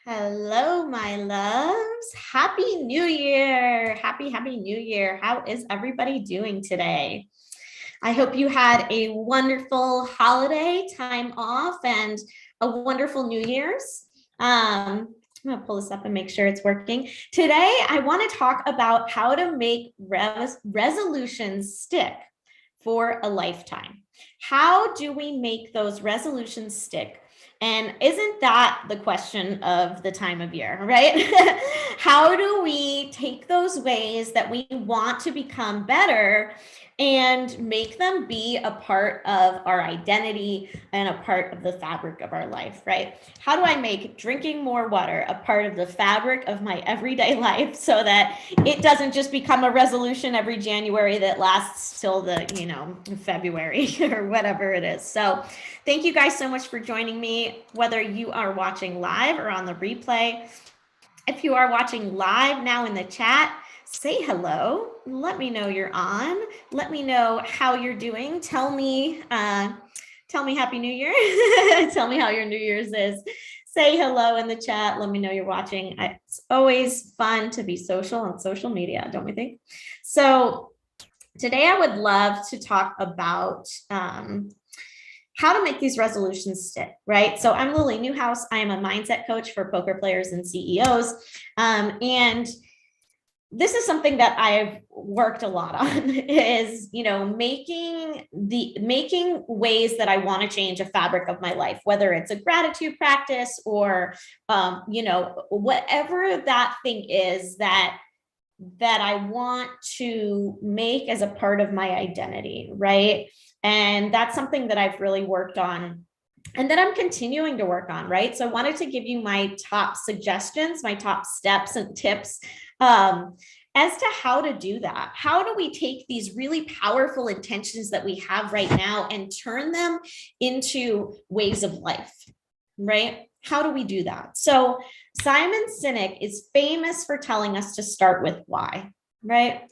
Hello, my loves. Happy New Year. Happy New Year. How is everybody doing today? I hope you had a wonderful holiday time off and a wonderful New Year's. I'm going to pull this up and make sure it's working. Today, I want to talk about how to make resolutions stick for a lifetime. How do we make those resolutions stick? And isn't that the question of the time of year, right? How do we take those ways that we want to become better and make them be a part of our identity and a part of the fabric of our life, right? How do I make drinking more water a part of the fabric of my everyday life so that it doesn't just become a resolution every January that lasts till the, February or whatever it is. So thank you guys so much for joining me, whether you are watching live or on the replay. If you are watching live now in the chat, say hello. Let me know you're on. Let me know how you're doing. Tell me Happy New Year. Tell me how your New Year's is. Say hello in the chat. Let me know you're watching. It's always fun to be social on social media, don't we think? So today I would love to talk about how to make these resolutions stick, right? So I'm Lily Newhouse. I am a mindset coach for poker players and CEOs. And this is something that I've worked a lot on is, making ways that I want to change a fabric of my life, whether it's a gratitude practice or, whatever that thing is that I want to make as a part of my identity, right? And that's something that I've really worked on and that I'm continuing to work on, right? So I wanted to give you my top suggestions, my top steps and tips as to how to do that. How do we take these really powerful intentions that we have right now and turn them into ways of life, right? How do we do that? So Simon Sinek is famous for telling us to start with why, right?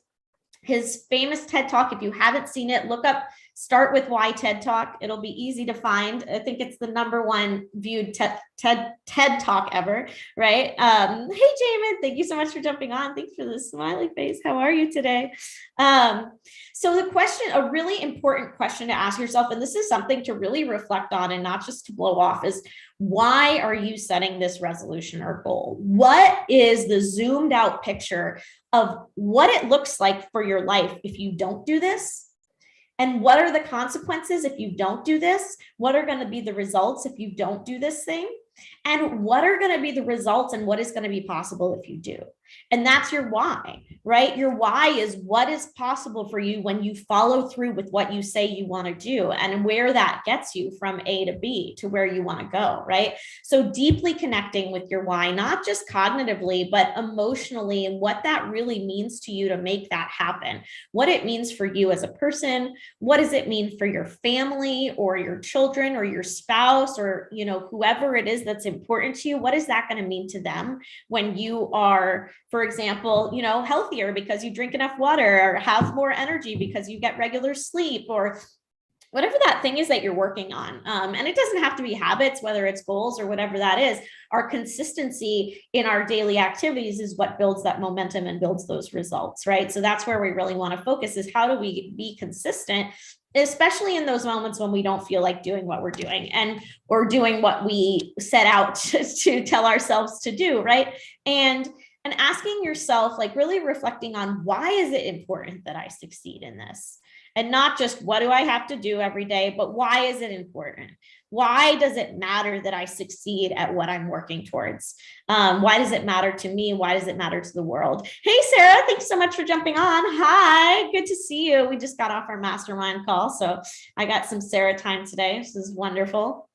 His famous TED Talk, if you haven't seen it, look up Start With Why TED Talk. It'll be easy to find. I think it's the #1 viewed TED Talk ever, right? Hey, Jamin, thank you so much for jumping on. Thanks for the smiley face. How are you today? So the question, a really important question to ask yourself, and this is something to really reflect on and not just to blow off, is why are you setting this resolution or goal? What is the zoomed out picture of what it looks like for your life if you don't do this? And what are the consequences if you don't do this? What are going to be the results if you don't do this thing? And what are going to be the results and what is going to be possible if you do? And that's your why, right? Your why is what is possible for you when you follow through with what you say you want to do and where that gets you from A to B to where you want to go, right? So deeply connecting with your why, not just cognitively, but emotionally, and what that really means to you to make that happen, what it means for you as a person, what does it mean for your family or your children or your spouse or, whoever it is that's important to you, what is that going to mean to them when you are, for example, healthier because you drink enough water or have more energy because you get regular sleep or whatever that thing is that you're working on. And it doesn't have to be habits, whether it's goals or whatever that is. Our consistency in our daily activities is what builds that momentum and builds those results, right? So that's where we really want to focus is how do we be consistent, especially in those moments when we don't feel like doing what we're doing and or doing what we set out to tell ourselves to do, right? And asking yourself, like really reflecting on why is it important that I succeed in this? And not just what do I have to do every day, but why is it important? Why does it matter that I succeed at what I'm working towards? Why does it matter to me? Why does it matter to the world? Hey, Sarah, thanks so much for jumping on. Hi, good to see you. We just got off our mastermind call, so I got some Sarah time today. This is wonderful.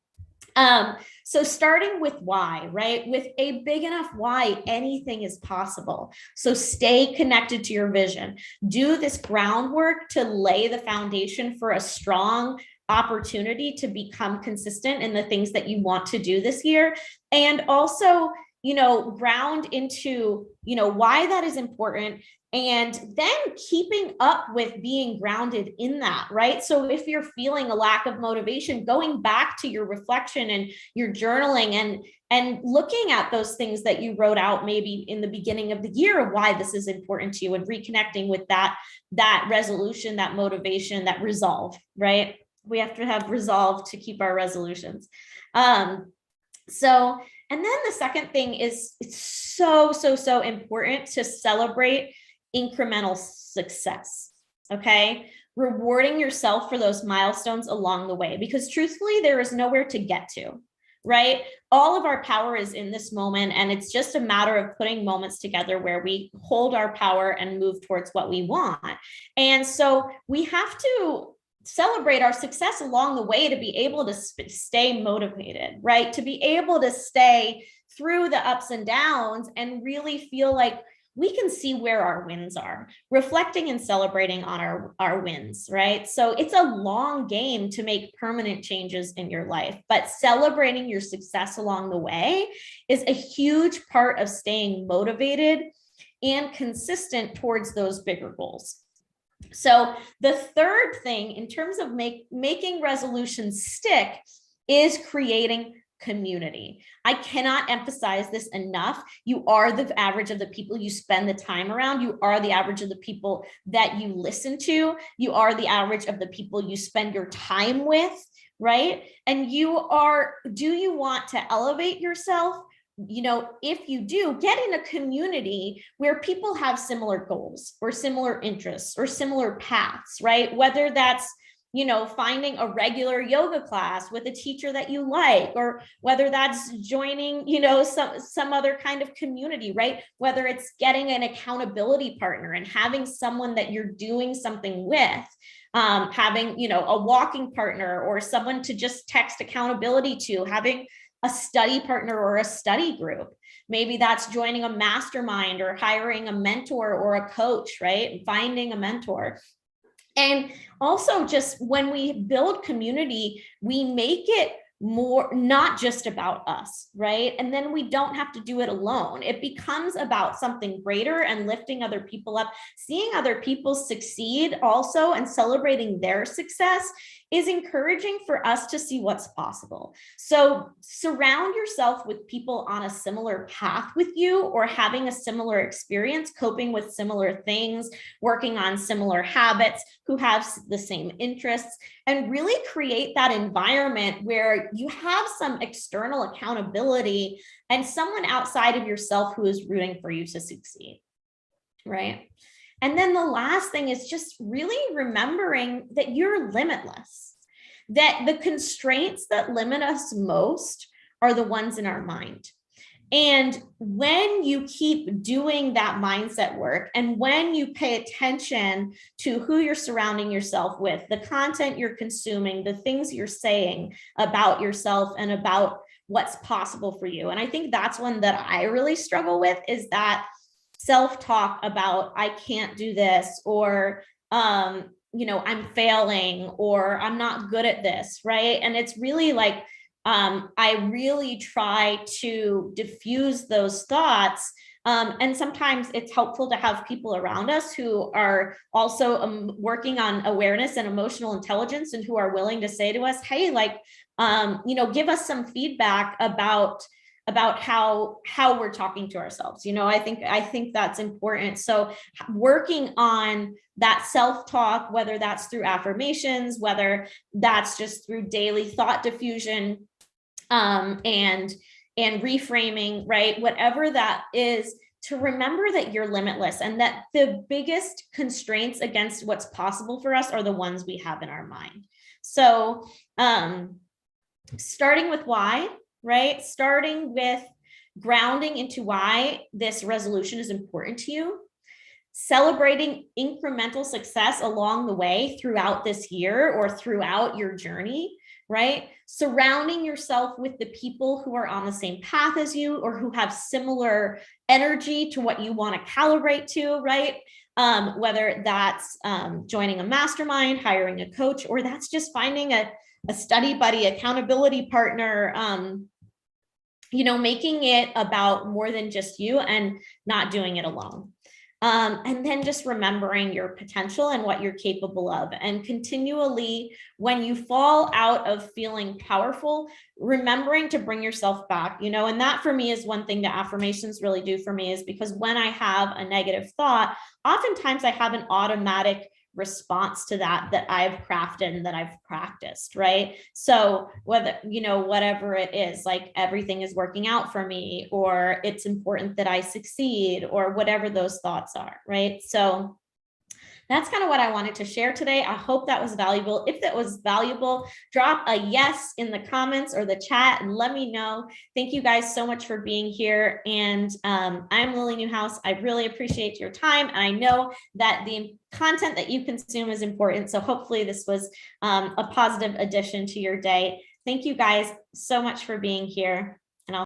So starting with why, right? With a big enough why, anything is possible. So stay connected to your vision. Do this groundwork to lay the foundation for a strong opportunity to become consistent in the things that you want to do this year. And also, ground into, why that is important, and then keeping up with being grounded in that, right? So if you're feeling a lack of motivation, going back to your reflection and your journaling and looking at those things that you wrote out maybe in the beginning of the year of why this is important to you, and reconnecting with that resolution, that motivation, that resolve, right? We have to have resolve to keep our resolutions. So, and then the second thing is, it's so important to celebrate incremental success. Okay. Rewarding yourself for those milestones along the way, because truthfully, there is nowhere to get to, right? All of our power is in this moment. And it's just a matter of putting moments together where we hold our power and move towards what we want. And so we have to celebrate our success along the way to be able to stay motivated, right? To be able to stay through the ups and downs and really feel like we can see where our wins are, reflecting and celebrating on our wins, right? So it's a long game to make permanent changes in your life, but celebrating your success along the way is a huge part of staying motivated and consistent towards those bigger goals. So the third thing in terms of making resolutions stick is creating community. I cannot emphasize this enough. You are the average of the people you spend the time around. You are the average of the people that you listen to. You are the average of the people you spend your time with, right? And do you want to elevate yourself? If you do, get in a community where people have similar goals or similar interests or similar paths, right? Whether that's, finding a regular yoga class with a teacher that you like, or whether that's joining, some other kind of community, right? Whether it's getting an accountability partner and having someone that you're doing something with, having, a walking partner or someone to just text accountability to, having a study partner or a study group. Maybe that's joining a mastermind or hiring a mentor or a coach, right? Finding a mentor. And also, just when we build community, we make it more not just about us, right? And then we don't have to do it alone. It becomes about something greater and lifting other people up, seeing other people succeed also, and celebrating their success is encouraging for us to see what's possible. So surround yourself with people on a similar path with you, or having a similar experience, coping with similar things, working on similar habits, who have the same interests, and really create that environment where you have some external accountability and someone outside of yourself who is rooting for you to succeed, right? And then the last thing is just really remembering that you're limitless, that the constraints that limit us most are the ones in our mind. And when you keep doing that mindset work, and when you pay attention to who you're surrounding yourself with, the content you're consuming, the things you're saying about yourself and about what's possible for you. And I think that's one that I really struggle with, is that self-talk about I can't do this, or I'm failing, or I'm not good at this, right? And it's really like I really try to diffuse those thoughts. And sometimes it's helpful to have people around us who are also working on awareness and emotional intelligence, and who are willing to say to us, hey, give us some feedback about how we're talking to ourselves. I think that's important. So working on that self-talk, whether that's through affirmations, whether that's just through daily thought diffusion, and reframing, right? Whatever that is, to remember that you're limitless, and that the biggest constraints against what's possible for us are the ones we have in our mind. So, starting with why, right? Starting with grounding into why this resolution is important to you, celebrating incremental success along the way throughout this year or throughout your journey, right? Surrounding yourself with the people who are on the same path as you, or who have similar energy to what you want to calibrate to, right? Whether that's joining a mastermind, hiring a coach, or that's just finding a study buddy, accountability partner, making it about more than just you and not doing it alone. And then just remembering your potential and what you're capable of. And continually, when you fall out of feeling powerful, remembering to bring yourself back, and that for me is one thing that affirmations really do for me, is because when I have a negative thought, oftentimes I have an automatic response to that I've crafted and that I've practiced, right? So whether, whatever it is, like everything is working out for me, or it's important that I succeed, or whatever those thoughts are, right? So that's kind of what I wanted to share today. I hope that was valuable. If that was valuable, drop a yes in the comments or the chat and let me know. Thank you guys so much for being here. And I'm Lily Newhouse. I really appreciate your time. And I know that the content that you consume is important. So hopefully this was a positive addition to your day. Thank you guys so much for being here.